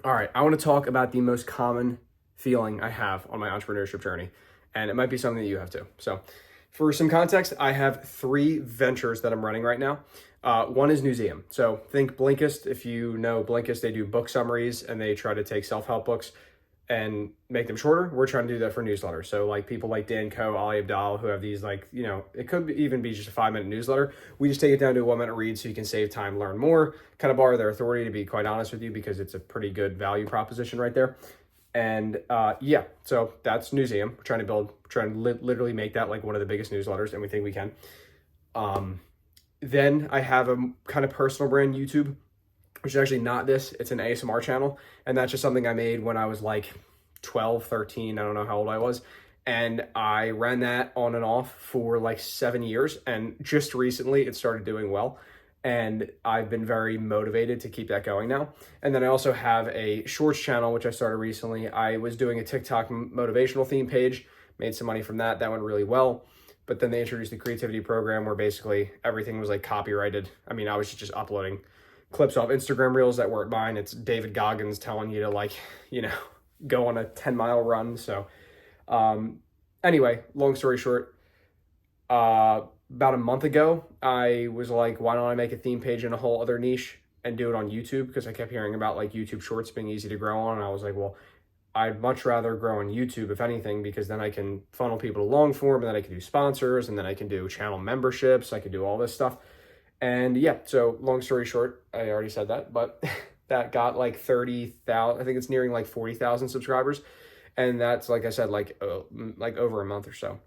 All right, I want to talk about the most common feeling I have on my entrepreneurship journey, and it might be something that you have too. So, for some context, I have three ventures that I'm running right now. One is Newseum. So, think Blinkist. If you know Blinkist, they do book summaries and they try to take self help books and make them shorter. We're trying to do that for newsletters. So like people like Dan Coe, Ali Abdaal, who have these it could even be just a 5-minute newsletter. We just take it down to a 1-minute read so you can save time, learn more, kind of borrow their authority, to be quite honest with you, because it's a pretty good value proposition right there. And so that's Newseum. We're trying to literally make that like one of the biggest newsletters, and we think we can. Then I have a kind of personal brand, YouTube, which is actually not this. It's an ASMR channel. And that's just something I made when I was like 12, 13. I don't know how old I was. And I ran that on and off for like 7 years. And just recently it started doing well. And I've been very motivated to keep that going now. And then I also have a shorts channel, which I started recently. I was doing a TikTok motivational theme page, made some money from that. That went really well. But then they introduced the creativity program where basically everything was like copyrighted. I mean, I was just uploading clips off Instagram reels that weren't mine. It's David Goggins telling you to go on a 10-mile run. So anyway, long story short, about a month ago, I was like, why don't I make a theme page in a whole other niche and do it on YouTube? Because I kept hearing about like YouTube shorts being easy to grow on. And I was like, well, I'd much rather grow on YouTube, if anything, because then I can funnel people to long form, and then I can do sponsors, and then I can do channel memberships. I can do all this stuff. And yeah, so long story short, I already said that, but that got like 30,000, I think it's nearing like 40,000 subscribers. And that's, like I said, like over a month or so.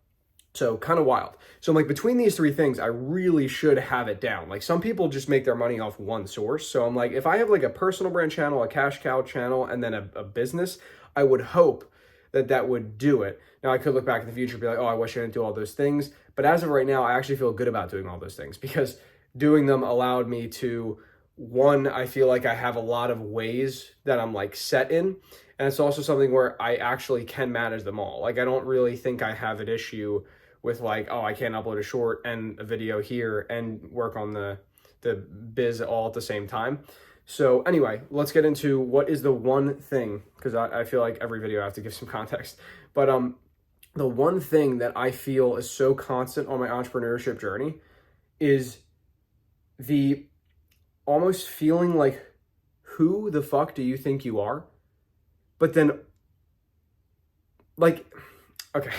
So kind of wild. So I'm like, between these three things, I really should have it down. Like some people just make their money off one source. So I'm like, if I have like a personal brand channel, a cash cow channel, and then a business, I would hope that would do it. Now I could look back in the future and be like, oh, I wish I didn't do all those things. But as of right now, I actually feel good about doing all those things, because doing them allowed me to, one, I feel like I have a lot of ways that I'm like set in. And it's also something where I actually can manage them all. Like, I don't really think I have an issue with like, oh, I can't upload a short and a video here and work on the biz all at the same time. So anyway, let's get into what is the one thing, because I feel like every video I have to give some context. But the one thing that I feel is so constant on my entrepreneurship journey is the almost feeling like, who the fuck do you think you are? But then, like, okay,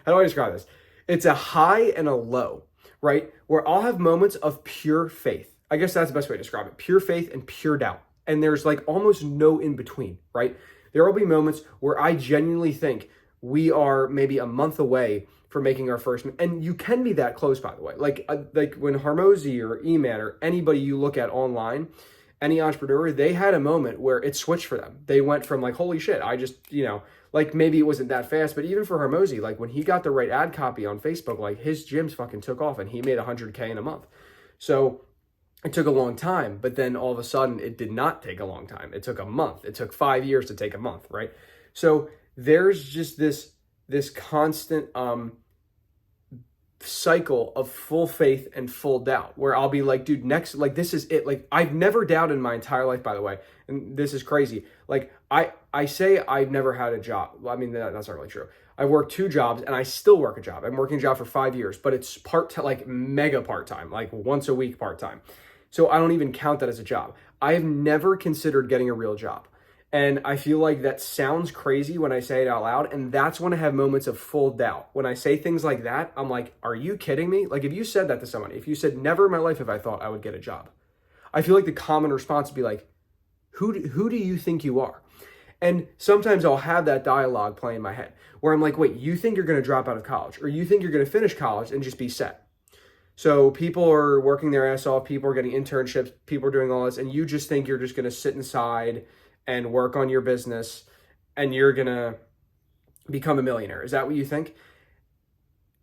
how do I describe this? It's a high and a low, right? Where I'll have moments of pure faith. I guess that's the best way to describe it. Pure faith and pure doubt. And there's like almost no in between, right? There will be moments where I genuinely think we are maybe a month away from making our first, and you can be that close, by the way. Like when Hormozi or Eman or anybody you look at online, any entrepreneur, they had a moment where it switched for them. They went from like, holy shit, I just, like maybe it wasn't that fast, but even for Hormozi, like when he got the right ad copy on Facebook, like his gyms fucking took off and he made 100K in a month. So it took a long time, but then all of a sudden it did not take a long time. It took a month. It took 5 years to take a month, right? So there's just this constant cycle of full faith and full doubt, where I'll be like, dude, next, like, this is it. Like, I've never doubted in my entire life, by the way. And this is crazy. Like, I say I've never had a job. Well, I mean, that's not really true. I worked 2 jobs and I still work a job. I'm working a job for 5 years, but it's like mega part-time, like once a week part-time. So I don't even count that as a job. I have never considered getting a real job. And I feel like that sounds crazy when I say it out loud. And that's when I have moments of full doubt. When I say things like that, I'm like, are you kidding me? Like, if you said that to somebody, if you said, never in my life have I thought I would get a job, I feel like the common response would be like, who do you think you are? And sometimes I'll have that dialogue play in my head where I'm like, wait, you think you're going to drop out of college, or you think you're going to finish college and just be set? So people are working their ass off, people are getting internships, people are doing all this, and you just think you're just going to sit inside and work on your business and you're going to become a millionaire. Is that what you think?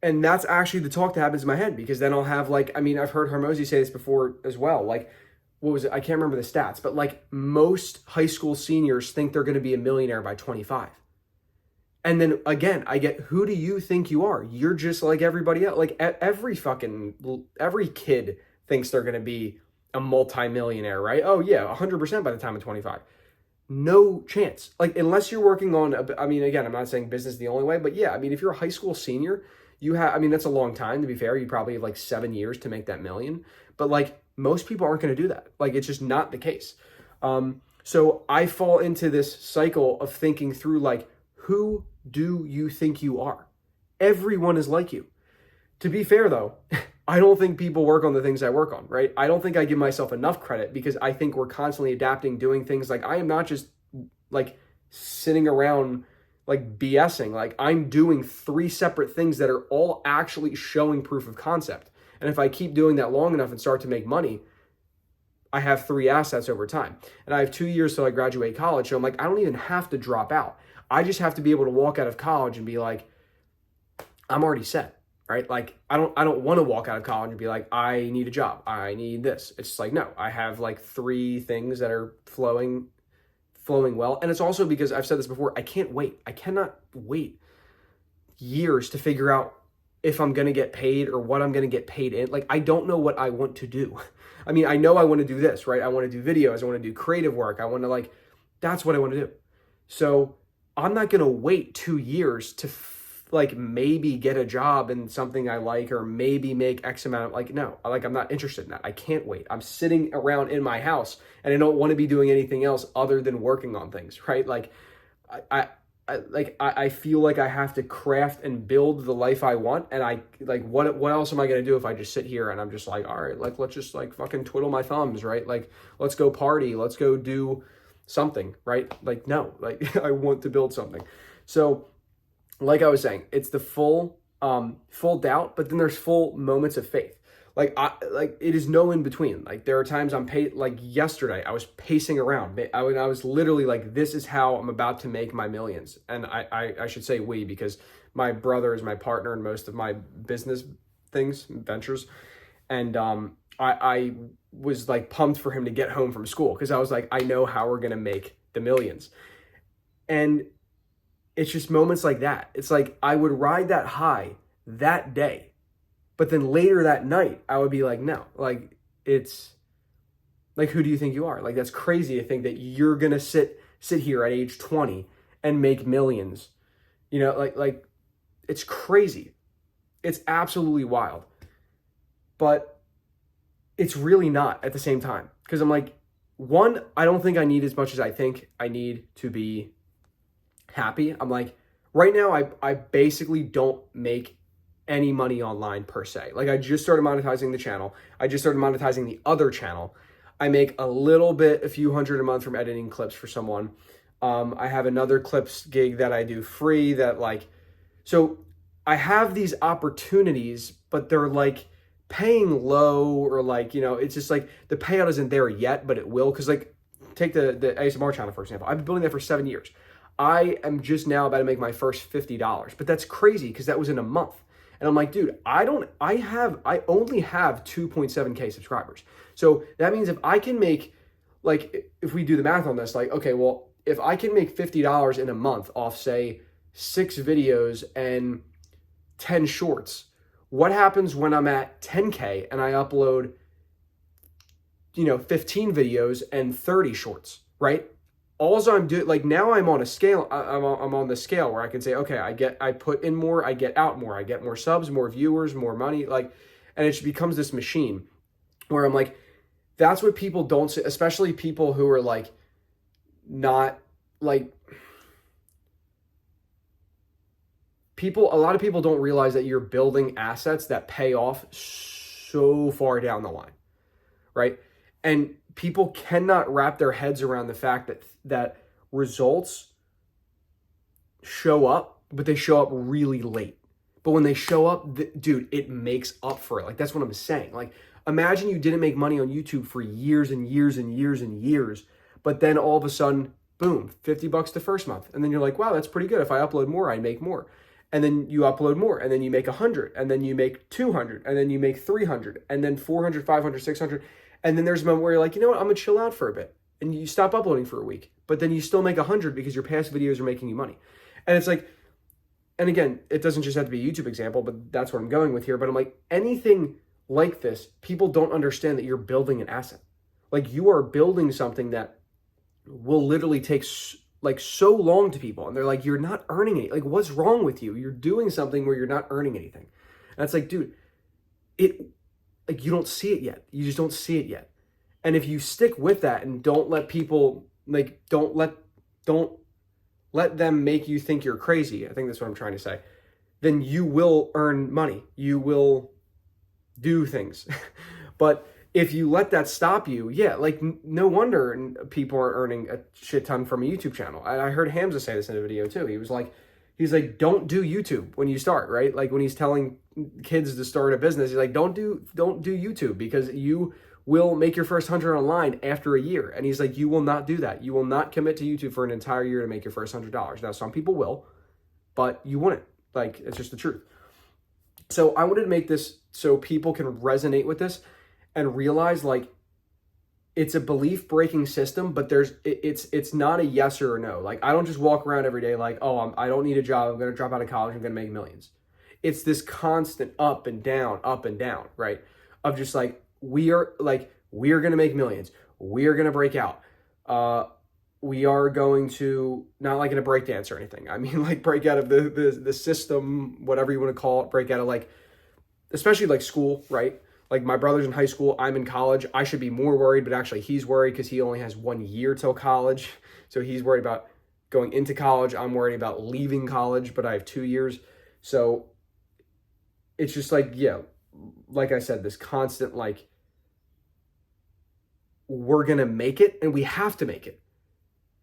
And that's actually the talk that happens in my head, because then I'll have like, I mean, I've heard Hormozi say this before as well. Like, what was it? I can't remember the stats, but like most high school seniors think they're going to be a millionaire by 25. And then again, I get, who do you think you are? You're just like everybody else. Like every kid thinks they're going to be a multimillionaire, right? Oh yeah, 100% by the time of 25. no chance. Like, unless you're working on, I mean, again, I'm not saying business is the only way, but yeah, I mean, if you're a high school senior, you have, I mean, that's a long time to be fair. You probably have like 7 years to make that million, but like most people aren't going to do that. Like, it's just not the case. So I fall into this cycle of thinking through like, who do you think you are? Everyone is like you. To be fair though, I don't think people work on the things I work on, right? I don't think I give myself enough credit because I think we're constantly adapting, doing things. Like, I am not just like sitting around like BSing. Like, I'm doing 3 separate things that are all actually showing proof of concept. And if I keep doing that long enough and start to make money, I have 3 assets over time. And I have 2 years till I graduate college. So I'm like, I don't even have to drop out. I just have to be able to walk out of college and be like, I'm already set. Right? Like, I don't want to walk out of college and be like, I need a job. I need this. It's just like, no, I have like 3 things that are flowing well. And it's also because I've said this before, I can't wait. I cannot wait years to figure out if I'm going to get paid or what I'm going to get paid in. Like, I don't know what I want to do. I mean, I know I want to do this, right? I want to do videos. I want to do creative work. I want to like, that's what I want to do. So I'm not going to wait 2 years to like maybe get a job in something I like or maybe make X amount of like, no, like, I'm not interested in that. I can't wait. I'm sitting around in my house and I don't want to be doing anything else other than working on things, right? Like, I feel like I have to craft and build the life I want. And I like, what else am I going to do if I just sit here and I'm just like, all right, like, let's just like fucking twiddle my thumbs, right? Like, let's go party. Let's go do something, right? Like, no, like I want to build something. So like I was saying, it's the full doubt, but then there's full moments of faith. Like, it is no in between. Like, there are times like yesterday, I was pacing around. I was literally like, this is how I'm about to make my millions. And I should say we, because my brother is my partner in most of my business things, ventures. And I was like pumped for him to get home from school because I was like, I know how we're going to make the millions. And it's just moments like that. It's like I would ride that high that day, but then later that night, I would be like, no, like, it's like, who do you think you are? Like, that's crazy to think that you're going to sit here at age 20 and make millions. You know, like it's crazy. It's absolutely wild. But it's really not at the same time. Because I'm like, one, I don't think I need as much as I think I need to be happy. I'm like, right now, I basically don't make any money online per se. Like, I just started monetizing the channel. I just started monetizing the other channel. I make a little bit, a few hundred a month from editing clips for someone. I have another clips gig that I do free that like, so I have these opportunities, but they're like paying low or like, you know, it's just like the payout isn't there yet, but it will. Cause like, take the ASMR channel, for example. I've been building that for 7 years. I am just now about to make my first $50, but that's crazy because that was in a month. And I'm like, dude, I only have 2.7K subscribers. So that means if I can make, like, if we do the math on this, like, okay, well, if I can make $50 in a month off, say, 6 videos and 10 shorts, what happens when I'm at 10K and I upload, 15 videos and 30 shorts, right? All I'm doing, like, now I'm on a scale, I'm on the scale where I can say, okay, I put in more, I get out more, I get more subs, more viewers, more money, like, and it becomes this machine where I'm like, that's what people don't say, especially people who are like, not like, a lot of people don't realize that you're building assets that pay off so far down the line, right? And people cannot wrap their heads around the fact that results show up, but they show up really late. But when they show up, dude, it makes up for it. Like, that's what I'm saying. Like, imagine you didn't make money on YouTube for years and years and years and years, but then all of a sudden, boom, $50 the first month. And then you're like, wow, that's pretty good. If I upload more, I make more. And then you upload more, and then you make 100, and then you make 200, and then you make 300, and then 400, 500, 600. And then there's a moment where you're like, you know what, I'm gonna chill out for a bit. And you stop uploading for a week, but then you still make 100 because your past videos are making you money. And it's like, and again, it doesn't just have to be a YouTube example, but that's what I'm going with here. But I'm like, anything like this, people don't understand that you're building an asset. Like, you are building something that will literally take like so long to people, and they're like, you're not earning any, like, what's wrong with you? You're doing something where you're not earning anything. And it's like, dude, it, like, you don't see it yet. You just don't see it yet. And if you stick with that and don't let people, like, don't let them make you think you're crazy, I think that's what I'm trying to say, then you will earn money. You will do things. But if you let that stop you, yeah, like, no wonder people are earning a shit ton from a YouTube channel. I heard Hamza say this in a video too. He's like, don't do YouTube when you start, right? Like, when he's telling kids to start a business, he's like, don't do YouTube, because you will make your first 100 online after a year. And he's like, you will not do that. You will not commit to YouTube for an entire year to make your first $100. Now, some people will, but you wouldn't. Like, it's just the truth. So I wanted to make this so people can resonate with this and realize, like, it's a belief breaking system, but it's not a yes or a no. Like, I don't just walk around every day like, oh, I don't need a job. I'm going to drop out of college. I'm going to make millions. It's this constant up and down, right? Of just like, we are going to make millions. We are going to break out. We are going to, not like in a break dance or anything. I mean, like, break out of the system, whatever you want to call it, break out of, like, especially like school, right? Like, my brother's in high school, I'm in college. I should be more worried, but actually he's worried because he only has 1 year till college. So he's worried about going into college. I'm worried about leaving college, but I have 2 years. So it's just like, yeah, like I said, this constant, like, we're going to make it and we have to make it.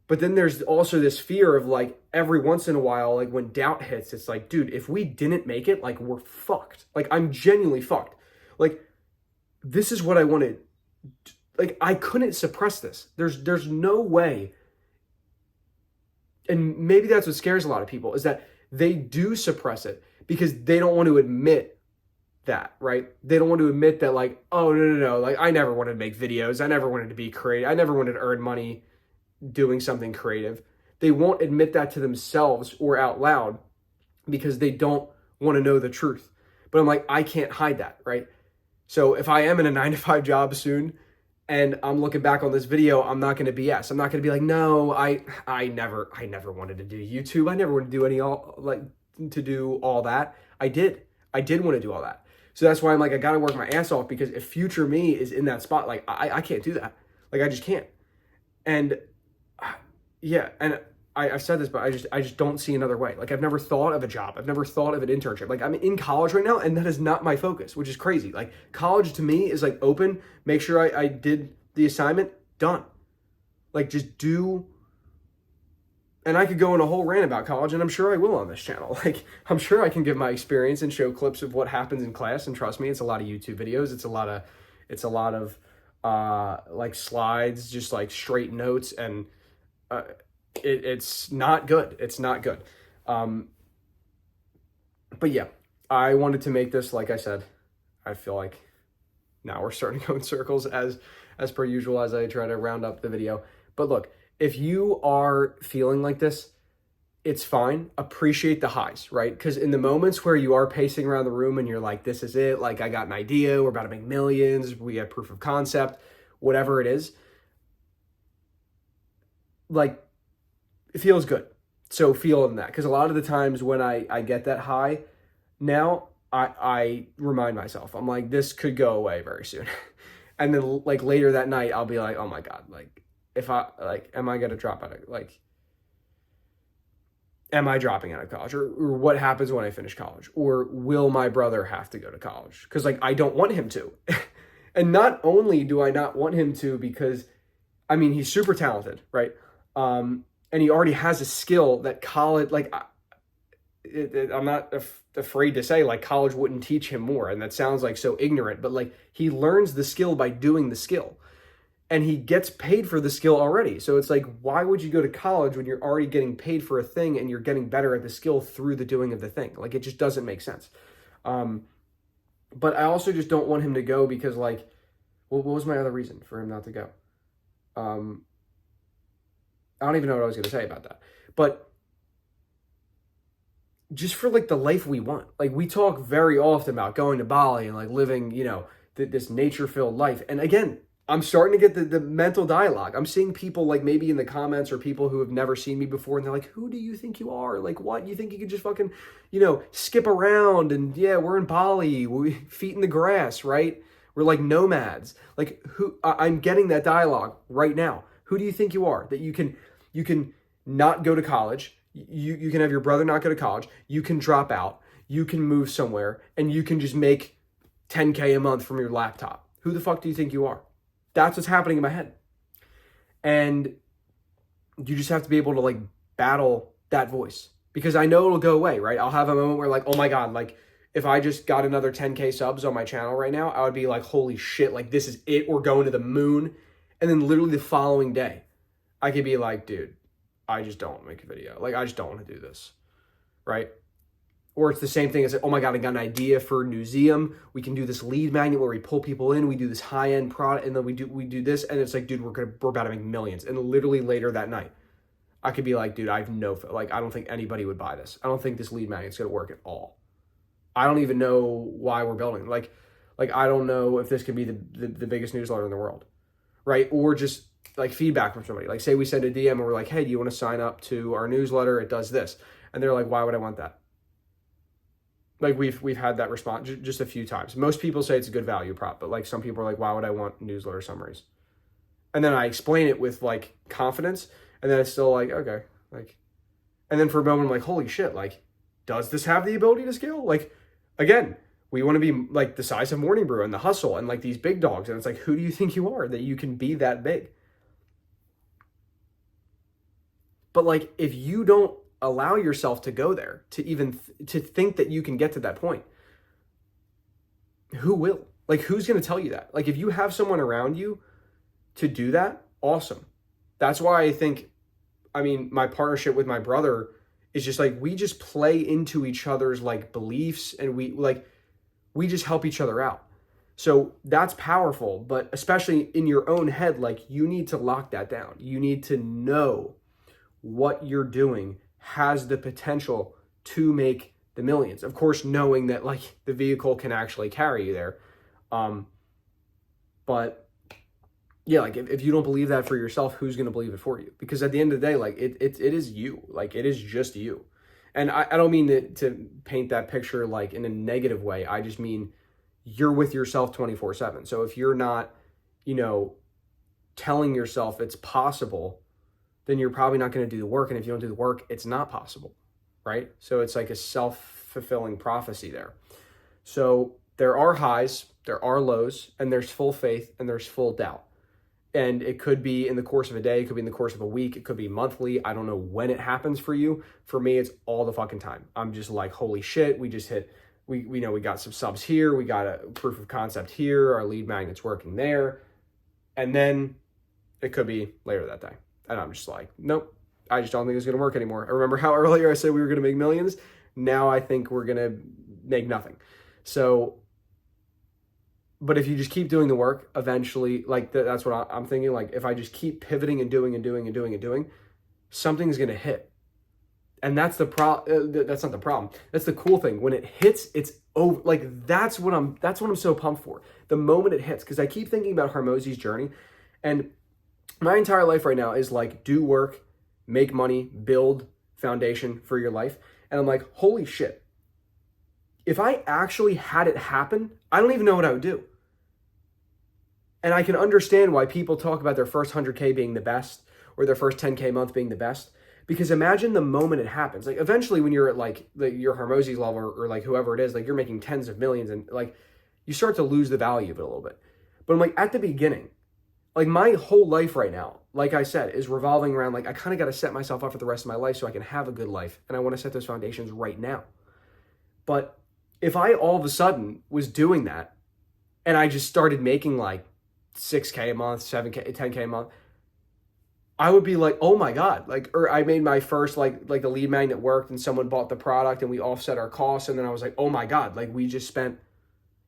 But then there's also this fear of, like, every once in a while, like, when doubt hits, it's like, dude, if we didn't make it, like, we're fucked. Like, I'm genuinely fucked. Like, this is what I wanted. Like, I couldn't suppress this. There's no way. And maybe that's what scares a lot of people, is that they do suppress it because they don't want to admit that, right? They don't want to admit that, like, oh, no. Like, I never wanted to make videos. I never wanted to be creative. I never wanted to earn money doing something creative. They won't admit that to themselves or out loud because they don't want to know the truth. But I'm like, I can't hide that, right? So if I am in a 9-to-5 job soon and I'm looking back on this video, I'm not going to BS. I'm not going to be like, no, I never wanted to do YouTube. I never wanted to do all that. I did want to do all that. So that's why I'm like, I got to work my ass off, because if future me is in that spot, like, I can't do that. Like, I just can't. And yeah, and I've said this, but I just don't see another way. Like, I've never thought of a job. I've never thought of an internship. Like, I'm in college right now, and that is not my focus, which is crazy. Like, college to me is like, open, make sure I did the assignment, done. Like, just do. And I could go on a whole rant about college, and I'm sure I will on this channel. Like, I'm sure I can give my experience and show clips of what happens in class. And trust me, it's a lot of YouTube videos. It's a lot of like slides, just like straight notes, and it's not good. It's not good. But yeah, I wanted to make this, like I said, I feel like now we're starting to go in circles as per usual as I try to round up the video. But look, if you are feeling like this, it's fine. Appreciate the highs, right? Because in the moments where you are pacing around the room and you're like, this is it, like, I got an idea, we're about to make millions, we have proof of concept, whatever it is, like, it feels good. So feel in that. Because a lot of the times when I get that high, now I remind myself, I'm like, this could go away very soon. And then, like, later that night, I'll be like, oh my God, like, am I going to drop out of, like, am I dropping out of college? Or what happens when I finish college? Or will my brother have to go to college? Because, like, I don't want him to. And not only do I not want him to, because, I mean, he's super talented, right? And he already has a skill that college, like, I'm not afraid to say, like, college wouldn't teach him more. And that sounds like so ignorant, but, like, he learns the skill by doing the skill. And he gets paid for the skill already. So it's like, why would you go to college when you're already getting paid for a thing and you're getting better at the skill through the doing of the thing? Like, it just doesn't make sense. But I also just don't want him to go because, like, well, what was my other reason for him not to go? I don't even know what I was going to say about that. But just for, like, the life we want. Like, we talk very often about going to Bali and, like, living, you know, this nature-filled life. And again, I'm starting to get the mental dialogue. I'm seeing people like maybe in the comments or people who have never seen me before, and they're like, who do you think you are? Like, what? You think you could just fucking, skip around and yeah, we're in Bali, we feet in the grass, right? We're like nomads. Like I'm getting that dialogue right now. Who do you think you are? That you can not go to college. You can have your brother not go to college. You can drop out. You can move somewhere and you can just make 10K a month from your laptop. Who the fuck do you think you are? That's what's happening in my head. And you just have to be able to like battle that voice, because I know it'll go away, right? I'll have a moment where like, oh my God, like if I just got another 10K subs on my channel right now, I would be like, holy shit, like this is it. We're going to the moon. And then literally the following day, I could be like, dude, I just don't want to make a video. Like, I just don't want to do this, right? Or it's the same thing as, oh my God, I got an idea for a museum. We can do this lead magnet where we pull people in. We do this high-end product, and then we do this, and it's like, dude, we're about to make millions. And literally later that night, I could be like, dude, I don't think anybody would buy this. I don't think this lead magnet's gonna work at all. I don't even know why we're building. Like I don't know if this could be the biggest newsletter in the world, right? Or just like feedback from somebody. Like say we send a DM and we're like, hey, do you want to sign up to our newsletter? It does this. And they're like, why would I want that? Like we've had that response just a few times. Most people say it's a good value prop, but like some people are like, why would I want newsletter summaries? And then I explain it with like confidence, and then it's still like, okay, like, and then for a moment I'm like, holy shit, like, does this have the ability to scale? Like, again, we want to be like the size of Morning Brew and The Hustle and like these big dogs, and it's like, who do you think you are that you can be that big? But like, if you don't allow yourself to go there, to even to think that you can get to that point, who will? Like, who's going to tell you that? Like, if you have someone around you to do that, awesome. That's why I think, my partnership with my brother is just like, we just play into each other's like beliefs, and we just help each other out. So that's powerful, but especially in your own head, like you need to lock that down. You need to know what you're doing has the potential to make the millions. Of course, knowing that like the vehicle can actually carry you there. But yeah, like if you don't believe that for yourself, who's going to believe it for you? Because at the end of the day, like it is you, like it is just you. And I don't mean to paint that picture like in a negative way. I just mean you're with yourself 24/7. So if you're not, telling yourself it's possible, then you're probably not going to do the work. And if you don't do the work, it's not possible, right? So it's like a self-fulfilling prophecy there. So there are highs, there are lows, and there's full faith and there's full doubt. And it could be in the course of a day, it could be in the course of a week, it could be monthly. I don't know when it happens for you. For me, it's all the fucking time. I'm just like, holy shit, we just hit, we know we got some subs here, we got a proof of concept here, our lead magnet's working there. And then it could be later that day. And I'm just like, nope, I just don't think it's going to work anymore. I remember how earlier I said we were going to make millions. Now I think we're going to make nothing. So, but if you just keep doing the work, eventually, like that's what I'm thinking. Like if I just keep pivoting and doing, something's going to hit. And that's the that's not the problem. That's the cool thing. When it hits, it's over. Like that's what I'm so pumped for. The moment it hits, because I keep thinking about Hormozi's journey, and my entire life right now is like do work, make money, build foundation for your life. And I'm like, holy shit. If I actually had it happen, I don't even know what I would do. And I can understand why people talk about their first 100K being the best or their first 10K month being the best. Because imagine the moment it happens. Like eventually when you're at like your Hormozi's level or like whoever it is, like you're making tens of millions and like you start to lose the value of it a little bit. But I'm like at the beginning, like my whole life right now, like I said, is revolving around like I kind of got to set myself up for the rest of my life so I can have a good life. And I want to set those foundations right now. But if I all of a sudden was doing that and I just started making like 6K a month, 7K, 10K a month, I would be like, oh my God, like, or I made my first, like the lead magnet worked and someone bought the product and we offset our costs. And then I was like, oh my God, like we just spent,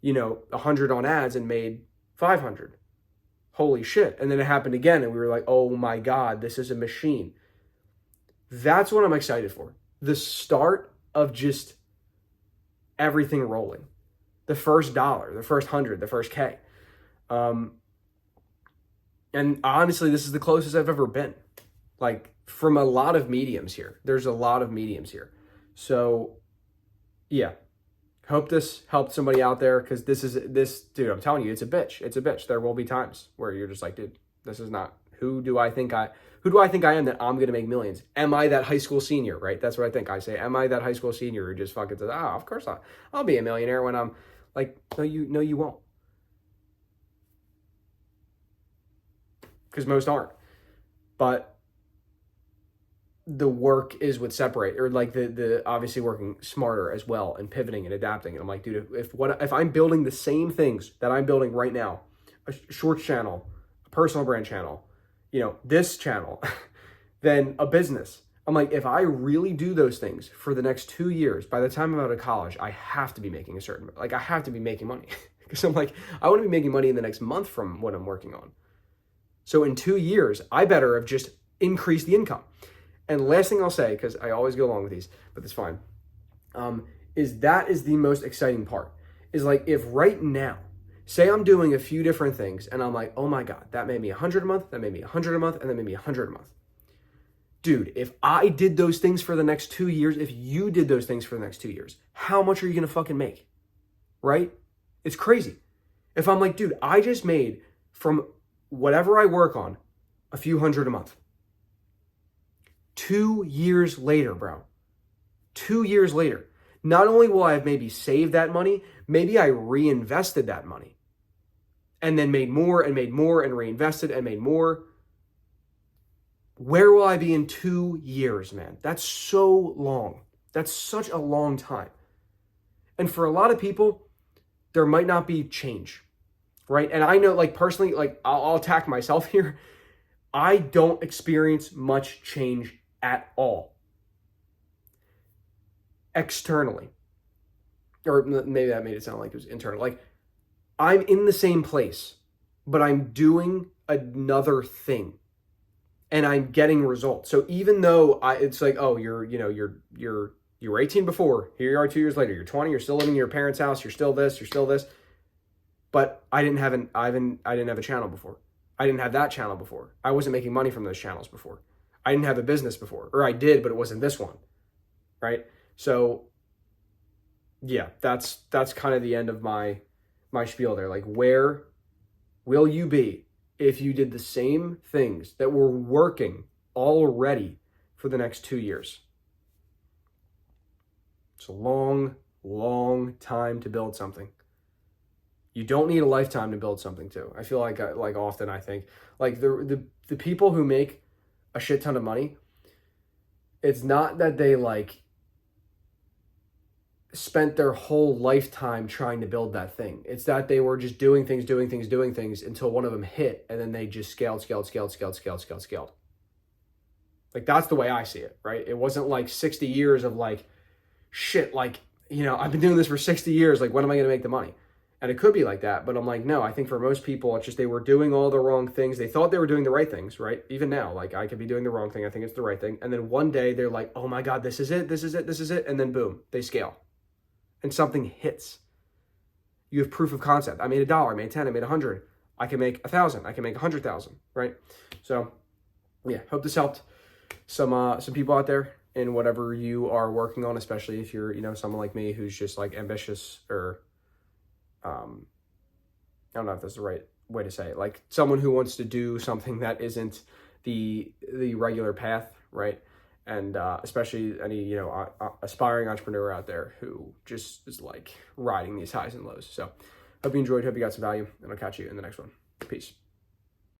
100 on ads and made 500. Holy shit. And then it happened again. And we were like, oh my God, this is a machine. That's what I'm excited for. The start of just everything rolling. The first dollar, the first 100, the first K. And honestly, this is the closest I've ever been. Like, from a lot of mediums here. There's a lot of mediums here. So, yeah. Hope this helped somebody out there, because dude, I'm telling you, it's a bitch. It's a bitch. There will be times where you're just like, dude, this is not, who do I think I am that I'm going to make millions? Am I that high school senior, right? That's what I think. I say, am I that high school senior who just fucking says, of course not. I'll be a millionaire when I'm like, no, you won't. Because most aren't. But the work is what separate, or like the obviously working smarter as well and pivoting and adapting. And I'm like, dude, if I'm building the same things that I'm building right now, a shorts channel, a personal brand channel, this channel, then a business. I'm like, if I really do those things for the next 2 years, by the time I'm out of college, I have to be making I have to be making money. Because I'm like, I want to be making money in the next month from what I'm working on. So in 2 years, I better have just increased the income. And last thing I'll say, because I always go along with these, but that's fine, is the most exciting part. Is like, if right now, say I'm doing a few different things and I'm like, oh my God, that made me 100 a month, that made me 100 a month, and that made me 100 a month. Dude, if I did those things for the next 2 years, if you did those things for the next 2 years, how much are you going to fucking make? Right? It's crazy. If I'm like, dude, I just made from whatever I work on a few hundred a month. 2 years later, bro. 2 years later. Not only will I have maybe saved that money, maybe I reinvested that money. And then made more and reinvested and made more. Where will I be in 2 years, man? That's so long. That's such a long time. And for a lot of people, there might not be change, right? And I know, like, personally, like, I'll attack myself here. I don't experience much change at all externally. Or maybe that made it sound like it was internal. Like, I'm in the same place, but I'm doing another thing and I'm getting results. So even though it's like, oh, you were 18 before, here you are 2 years later, you're 20, you're still living in your parents' house, you're still this. But I didn't have a channel before. I didn't have that channel before. I wasn't making money from those channels before. I didn't have a business before, or I did, but it wasn't this one, right? So yeah, that's kind of the end of my spiel there. Like, where will you be if you did the same things that were working already for the next 2 years? It's a long, long time to build something. You don't need a lifetime to build something too. I feel like often I think like the people who make a shit ton of money, it's not that they like spent their whole lifetime trying to build that thing. It's that they were just doing things until one of them hit, and then they just scaled. Like, that's the way I see it, right? It wasn't like 60 years of like, shit, like, I've been doing this for 60 years. Like, when am I going to make the money? And it could be like that, but I'm like, no, I think for most people, it's just they were doing all the wrong things. They thought they were doing the right things, right? Even now, like, I could be doing the wrong thing. I think it's the right thing. And then one day they're like, oh my God, this is it. And then boom, they scale. And something hits. You have proof of concept. I made $1, I made 10, I made 100. I can make 1,000, I can make 100,000, right? So yeah, hope this helped some people out there in whatever you are working on, especially if you're, someone like me who's just like ambitious, or I don't know if that's the right way to say it, like someone who wants to do something that isn't the regular path, right? And especially any, aspiring entrepreneur out there who just is like riding these highs and lows. So hope you enjoyed, hope you got some value, and I'll catch you in the next one. Peace.